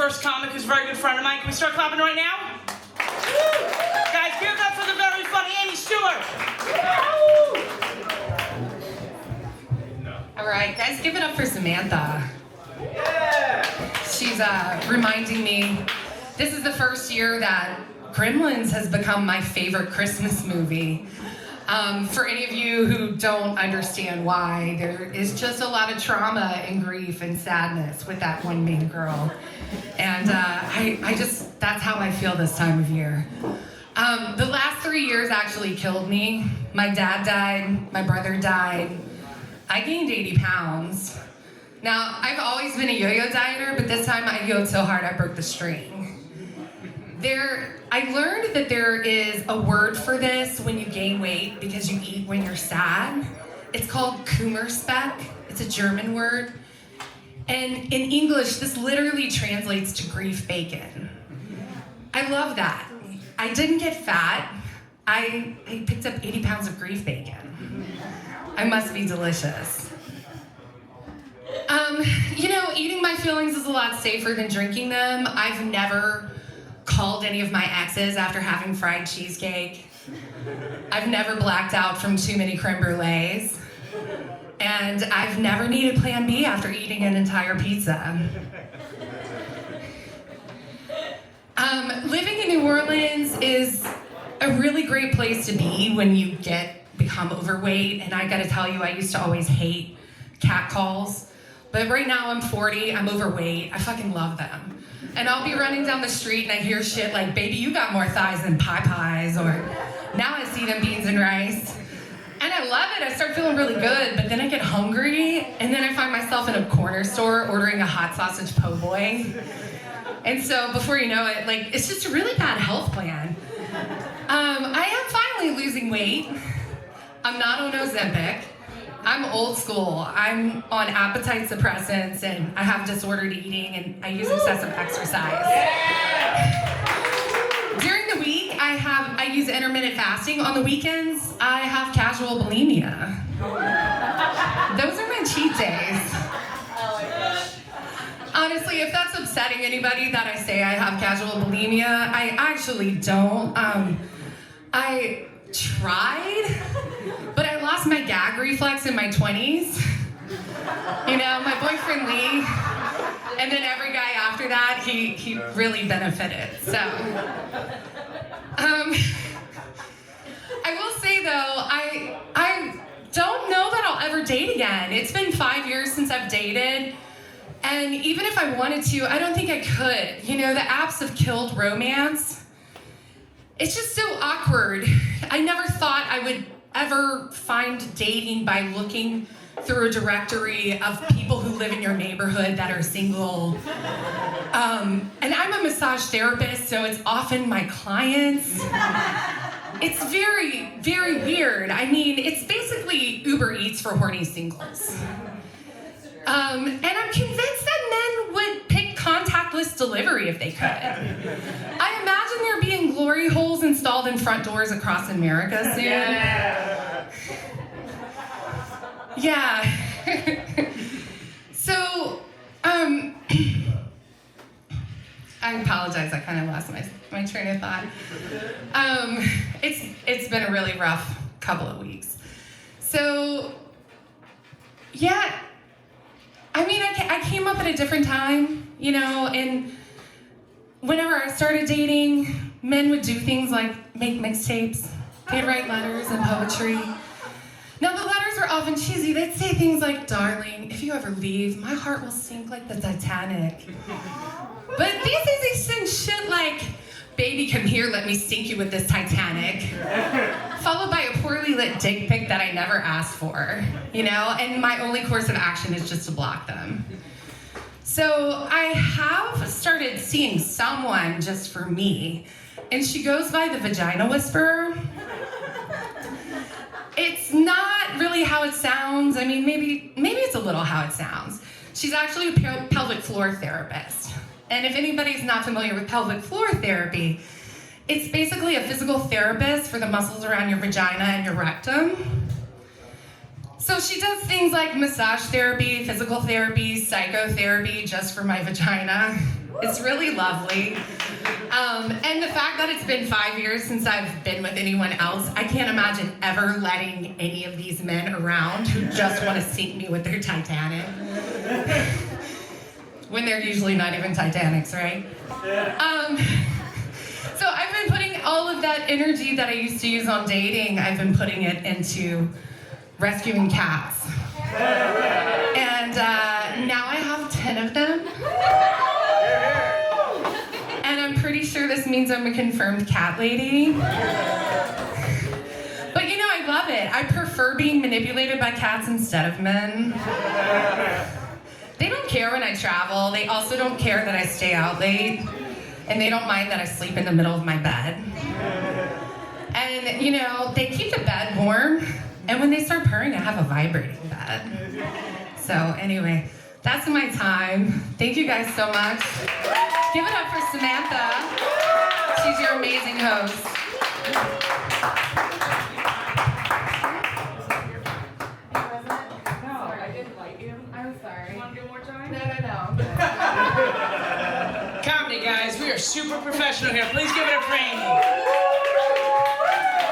first comic who's a very good friend of mine. Can we start clapping right now? Guys, give it up for the very funny Amy Stewart. All right, guys, give it up for Samantha. Yeah. She's reminding me, this is the first year that Gremlins has become my favorite Christmas movie. For any of you who don't understand why, there is just a lot of trauma and grief and sadness with that one main girl. And that's how I feel this time of year. The last 3 years actually killed me. My dad died, my brother died. I gained 80 pounds. Now, I've always been a yo-yo dieter, but this time I yo-yoed so hard I broke the string. I learned that there is a word for this when you gain weight because you eat when you're sad. It's called Kummerspeck. It's a German word. And in English, this literally translates to grief bacon. I love that. I didn't get fat. I picked up 80 pounds of grief bacon. I must be delicious. Eating my feelings is a lot safer than drinking them. I've never called any of my exes after having fried cheesecake. I've never blacked out from too many creme brulees. And I've never needed Plan B after eating an entire pizza. Living in New Orleans is a really great place to be when you become overweight. And I gotta tell you, I used to always hate catcalls. But right now I'm 40, I'm overweight, I fucking love them. And I'll be running down the street and I hear shit like, baby, you got more thighs than pie pies, or now I see them beans and rice. And I love it, I start feeling really good, but then I get hungry, and then I find myself in a corner store ordering a hot sausage po' boy. And so before you know it, it's just a really bad health plan. I am finally losing weight. I'm not on Ozempic. I'm old school. I'm on appetite suppressants, and I have disordered eating, and I use excessive exercise. During the week, I use intermittent fasting. On the weekends, I have casual bulimia. Those are my cheat days. Honestly, if that's upsetting anybody that I say I have casual bulimia, I actually don't. I tried, but I lost my gag reflex in my 20s. My boyfriend Lee, and then every guy after that, he really benefited. So, I will say though, I don't know that I'll ever date again. It's been 5 years since I've dated, and even if I wanted to, I don't think I could. The apps have killed romance. It's just so awkward. I never thought I would ever find dating by looking through a directory of people who live in your neighborhood that are single. And I'm a massage therapist, so it's often my clients. It's very, very weird. I mean, it's basically Uber Eats for horny singles. And I'm convinced that men would pick contactless delivery if they could. I imagine there being glory holes installed in front doors across America soon. Yeah. So, I apologize, I kind of lost my train of thought. It's been a really rough couple of weeks. So, yeah, I mean, I came up at a different time, and whenever I started dating, men would do things like make mixtapes. They'd write letters and poetry. Now, the letters were often cheesy. They'd say things like, darling, if you ever leave, my heart will sink like the Titanic. But these days they send shit like, baby, come here, let me sink you with this Titanic. Followed by a poorly lit dick pic that I never asked for, and my only course of action is just to block them. So I have started seeing someone just for me, and she goes by the Vagina Whisperer. It's not really how it sounds. I mean, maybe it's a little how it sounds. She's actually a pelvic floor therapist. And if anybody's not familiar with pelvic floor therapy, it's basically a physical therapist for the muscles around your vagina and your rectum. So she does things like massage therapy, physical therapy, psychotherapy just for my vagina. It's really lovely. And the fact that it's been 5 years since I've been with anyone else, I can't imagine ever letting any of these men around who just want to sink me with their Titanic. When they're usually not even Titanics, right? So I've been putting all of that energy that I used to use on dating, I've been putting it into rescuing cats. And now I have 10 of them. And I'm pretty sure this means I'm a confirmed cat lady. But you know, I love it. I prefer being manipulated by cats instead of men. They don't care when I travel. They also don't care that I stay out late. And they don't mind that I sleep in the middle of my bed. And you know, they keep the bed warm. And when they start purring, I have a vibrating bed. So anyway, that's my time. Thank you guys so much. Give it up for Samantha. She's your amazing host. No, I didn't like you. I'm sorry. You want to do more time? No. Comedy, guys. We are super professional here. Please give it up for Amy.